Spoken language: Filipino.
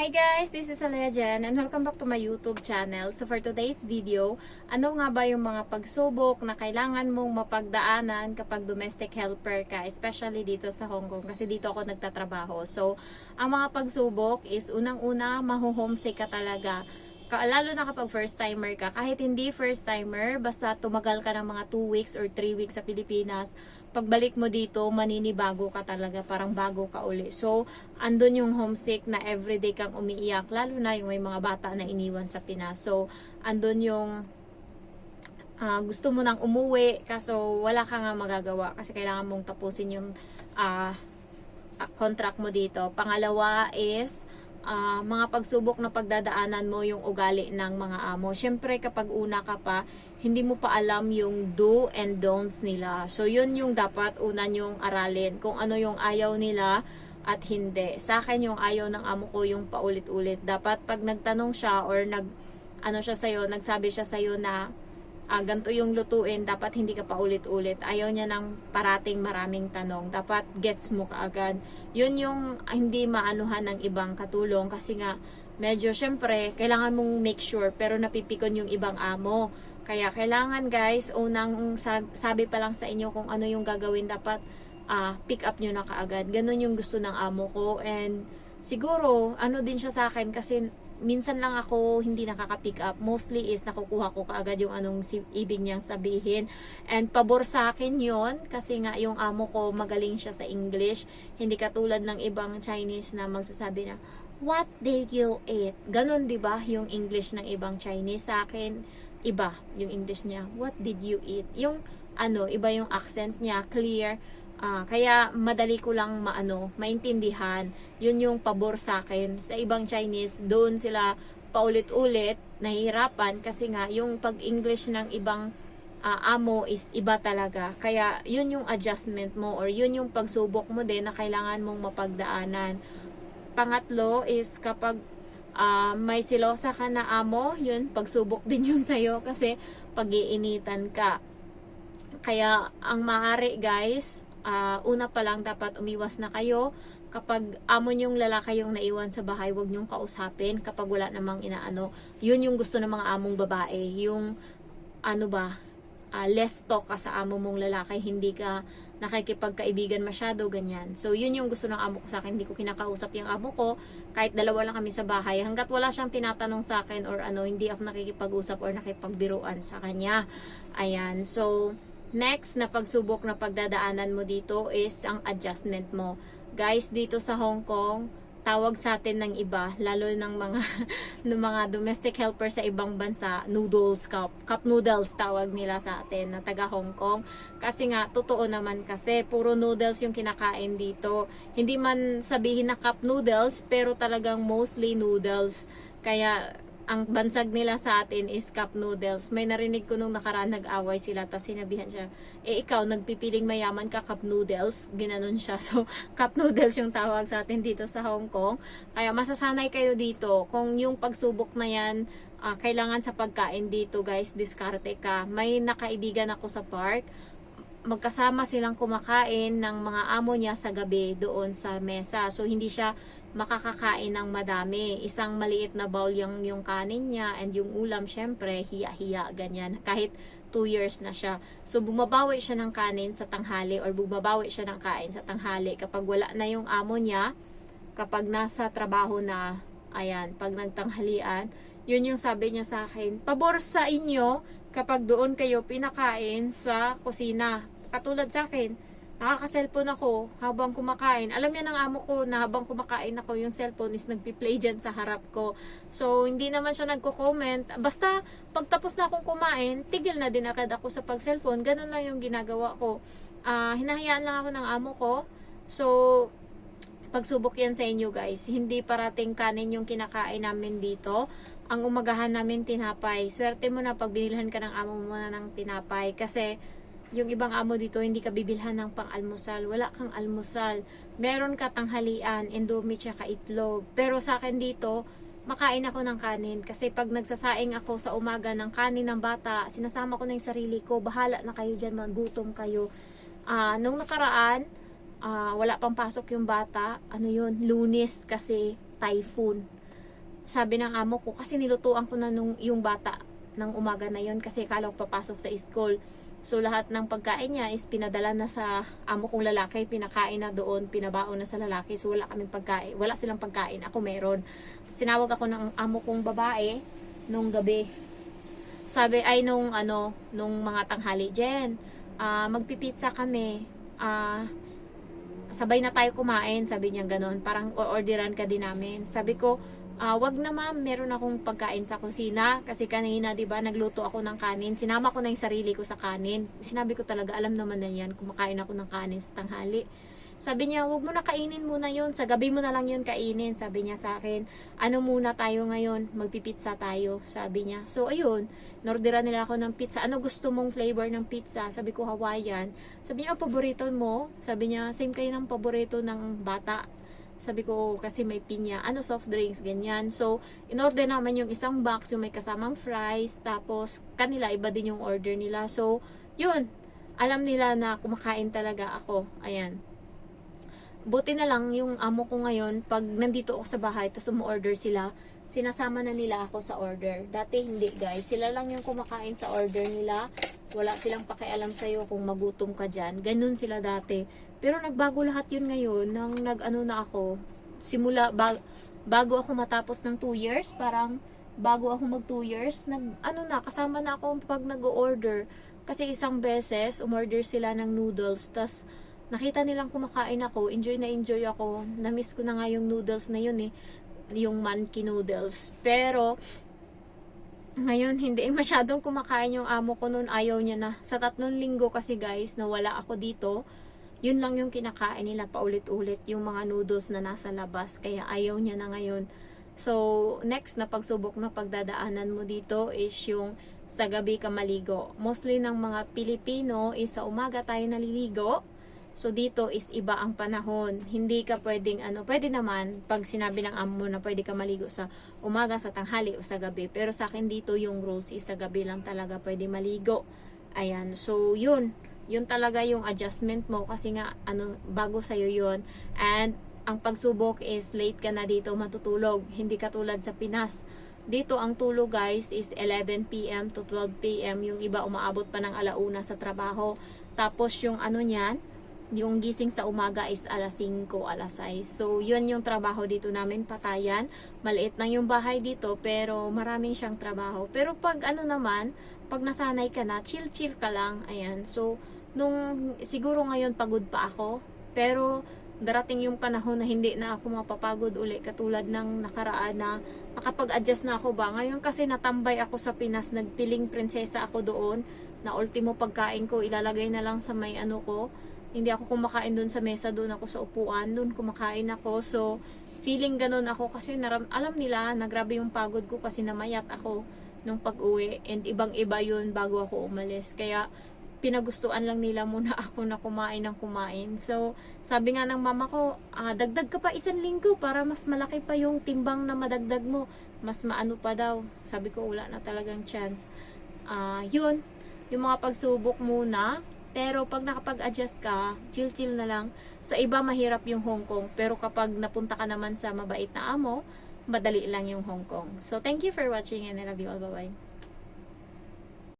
Hi guys, this is Alea Jen and welcome back to my YouTube channel. So for today's video, ano nga ba yung mga pagsubok na kailangan mong mapagdaanan kapag domestic helper ka, especially dito sa Hong Kong kasi dito ako nagtatrabaho. So ang mga pagsubok is unang-una, maho-homesick ka talaga. Lalo na kapag first timer ka, kahit hindi first timer, basta tumagal ka ng mga 2 weeks or 3 weeks sa Pilipinas, pagbalik mo dito, maninibago ka talaga, parang bago ka uli. So, andun yung homesick na everyday kang umiiyak, lalo na yung may mga bata na iniwan sa Pinas. So, andun yung gusto mo nang umuwi, kaso wala ka nga magagawa kasi kailangan mong tapusin yung contract mo dito. Pangalawa is, mga pagsubok na pagdadaanan mo yung ugali ng mga amo. Siyempre kapag una ka pa, hindi mo pa alam yung do and don'ts nila. So yun yung dapat una nyong aralin. Kung ano yung ayaw nila at hindi. Sa akin yung ayaw ng amo ko yung paulit-ulit. Dapat pag nagtanong siya or nagsabi siya sa'yo na ganito yung lutuin, dapat hindi ka pa ulit-ulit. Ayaw niya ng parating maraming tanong. Dapat gets mo kaagad. Yun yung hindi maanuhan ng ibang katulong kasi nga medyo syempre kailangan mong make sure pero napipikon yung ibang amo. Kaya kailangan guys, unang sabi pa lang sa inyo kung ano yung gagawin, dapat pick up nyo na kaagad. Ganun yung gusto ng amo ko and siguro ano din siya sa akin kasi minsan lang ako hindi nakaka-pick up. Mostly is nakukuha ko kaagad yung anong ibig niyang sabihin. And pabor sa akin yon kasi nga yung amo ko magaling siya sa English. Hindi katulad ng ibang Chinese na magsasabi na, "What did you eat?" Ganon, di ba? Yung English ng ibang Chinese. Sa akin, iba yung English niya. "What did you eat?" Yung iba yung accent niya, clear. Kaya madali ko lang maintindihan. Yun yung pabor sa akin. Sa ibang Chinese, doon sila paulit-ulit nahihirapan kasi nga yung pag-English ng ibang amo is iba talaga. Kaya yun yung adjustment mo or yun yung pagsubok mo din na kailangan mong mapagdaanan. Pangatlo is kapag may silosa ka na amo, yun, pagsubok din yun sa'yo kasi pag-iinitan ka. Kaya ang maaari guys, una pa lang dapat umiwas na kayo. Kapag amo nyong lalaki yung naiwan sa bahay, huwag nyong kausapin kapag wala namang inaano. Yun yung gusto ng mga among babae. Yung less talk ka sa amo mong lalaki, hindi ka nakikipagkaibigan masyado, ganyan. So yun yung gusto ng amo ko sa akin. Hindi ko kinakausap yung amo ko kahit dalawa lang kami sa bahay. Hanggat wala siyang tinatanong sa akin or hindi ako nakikipag-usap or nakipagbiruan sa kanya. Ayan. So next na pagsubok na pagdadaanan mo dito is ang adjustment mo. Guys, dito sa Hong Kong, tawag sa atin ng iba, lalo ng mga ng mga domestic helper sa ibang bansa, noodles cup. Cup noodles tawag nila sa atin na taga Hong Kong. Kasi nga, totoo naman kasi, puro noodles yung kinakain dito. Hindi man sabihin na cup noodles, pero talagang mostly noodles. Kaya ang bansag nila sa atin is cup noodles. May narinig ko nung nakaraan nag-away sila, tapos sinabihan siya, ikaw, nagpipiling mayaman ka, cup noodles. Ginanon siya. So, cup noodles yung tawag sa atin dito sa Hong Kong. Kaya masasanay kayo dito. Kung yung pagsubok na yan, kailangan sa pagkain dito, guys, diskarte ka. May nakaibigan ako sa park. Magkasama silang kumakain ng mga amo niya sa gabi doon sa mesa. So, hindi siya makakakain ng madami. Isang maliit na bowl yung kanin niya and yung ulam, syempre, hiya-hiya, ganyan. Kahit 2 years na siya. So, bumabawi siya ng kanin sa tanghali or bumabawi siya ng kain sa tanghali kapag wala na yung amo niya, kapag nasa trabaho na, ayan, pag nagtanghalian, yun yung sabi niya sa akin, pabor sa inyo kapag doon kayo pinakain sa kusina. Katulad sa akin, nakaka-cellphone ako habang kumakain. Alam niya ng amo ko na habang kumakain ako, yung cellphone is nagpi-play dyan sa harap ko. So, hindi naman siya nagko-comment. Basta, pagtapos na akong kumain, tigil na din agad ako sa pag-cellphone. Ganun lang yung ginagawa ko. Hinahayaan lang ako ng amo ko. So, pagsubok yan sa inyo guys. Hindi parating kanin yung kinakain namin dito. Ang umagahan namin tinapay. Swerte mo na pag binilhan ka ng amo mo na ng tinapay. Kasi, yung ibang amo dito, hindi ka bibilhan ng pang-almusal. Wala kang almusal. Meron ka tanghalian, indomie tsaka itlog. Pero sa akin dito, makain ako ng kanin. Kasi pag nagsasaing ako sa umaga ng kanin ng bata, sinasama ko na yung sarili ko. Bahala na kayo dyan, magutom kayo. Nung nakaraan, wala pang pasok yung bata. Lunes kasi typhoon. sabi ng amo ko, kasi nilutuan ko na yung bata ng umaga na yon kasi kala ko papasok sa school. So, lahat ng pagkain niya is pinadala na sa amo kong lalaki, pinakain na doon, pinabaon na sa lalaki. So, wala kaming pagkain. Wala silang pagkain. Ako meron. Sinawag ako ng amo kong babae nung gabi. Sabi, ay nung mga tanghali, Jen, magpipizza kami. Sabay na tayo kumain, sabi niya ganon. Parang orderan ka din namin. Sabi ko, wag na ma'am, meron akong pagkain sa kusina. Kasi kanina, di ba, nagluto ako ng kanin. Sinama ko na yung sarili ko sa kanin. Sinabi ko talaga, alam naman na yan, kumakain ako ng kanin sa tanghali. Sabi niya, wag mo na kainin muna yun. Sa gabi mo na lang yun kainin. Sabi niya sa akin, ano muna tayo ngayon? Magpipizza tayo. Sabi niya. So, ayun. Norderan nila ako ng pizza. Ano gusto mong flavor ng pizza? Sabi ko, Hawaiian. Sabi niya, ang paborito mo? Sabi niya, same kayo ng paborito ng bata. Sabi ko, kasi may pinya. Ano, soft drinks, ganyan. So, in-order naman yung isang box, yung may kasamang fries. Tapos, kanila, iba din yung order nila. So, yun. Alam nila na kumakain talaga ako. Ayan. Buti na lang yung amo ko ngayon, pag nandito ako sa bahay, tapos umu-order sila, sinasama na nila ako sa order. Dati hindi guys, sila lang yung kumakain sa order nila. Wala silang pakialam sa'yo kung magutom ka dyan. Ganun sila dati. Pero nagbago lahat yun ngayon, nang nag-ano na ako, simula, bago ako matapos ng 2 years, parang bago ako mag 2 years, kasama na ako pag nag-order. Kasi isang beses, umorder sila ng noodles, tas nakita nilang kumakain ako, enjoy na enjoy ako. Na-miss ko na nga yung noodles na yun eh. Yung manki noodles. Pero, ngayon, hindi masyadong kumakain yung amo ko noon. Ayaw niya na. Sa 3 linggo kasi guys, na wala ako dito, yun lang yung kinakain nila paulit-ulit. Yung mga noodles na nasa labas. Kaya ayaw niya na ngayon. So, next na pagsubok na pagdadaanan mo dito is yung sa gabi ka maligo. Mostly ng mga Pilipino is sa umaga tayo naliligo. So, dito is iba ang panahon. Hindi ka pwedeng, pwede naman, pag sinabi ng amo na pwede ka maligo sa umaga, sa tanghali, o sa gabi. Pero sa akin dito, yung rules is sa gabi lang talaga pwede maligo. Ayan. So, yun. Yun talaga yung adjustment mo kasi nga, bago sa'yo yun. And, ang pagsubok is late ka na dito matutulog. Hindi katulad sa Pinas. Dito, ang tulog guys is 11 p.m. to 12 p.m. Yung iba umaabot pa ng 1:00 sa trabaho. Tapos, yung niyan, yung gising sa umaga is 5:00, 6:00. So, yun yung trabaho dito namin, patayan. Maliit lang yung bahay dito, pero maraming siyang trabaho. Pero pag naman, pag nasanay ka na, chill-chill ka lang. Ayan. So, siguro ngayon pagod pa ako. Pero, darating yung panahon na hindi na ako mapapagod uli. Katulad ng nakaraan na nakapag-adjust na ako ba. Ngayon kasi natambay ako sa Pinas, nagpiling prinsesa ako doon. Na ultimo pagkain ko, ilalagay na lang sa may ko. Hindi ako kumakain doon sa mesa, doon ako sa upuan, doon kumakain ako. So, feeling ganun ako kasi alam nila na grabe yung pagod ko kasi namayat ako nung pag-uwi. And ibang-iba yun bago ako umalis. Kaya, pinagustuhan lang nila muna ako na kumain ng kumain. So, sabi nga ng mama ko, dagdag ka pa 1 linggo para mas malaki pa yung timbang na madagdag mo. Mas maano pa daw. Sabi ko, wala na talagang chance. Yun, yung mga pagsubok muna. Pero pag nakapag-adjust ka, chill-chill na lang. Sa iba mahirap yung Hong Kong. Pero kapag napunta ka naman sa mabait na amo, madali lang yung Hong Kong. So, thank you for watching and I love you all. Bye-bye.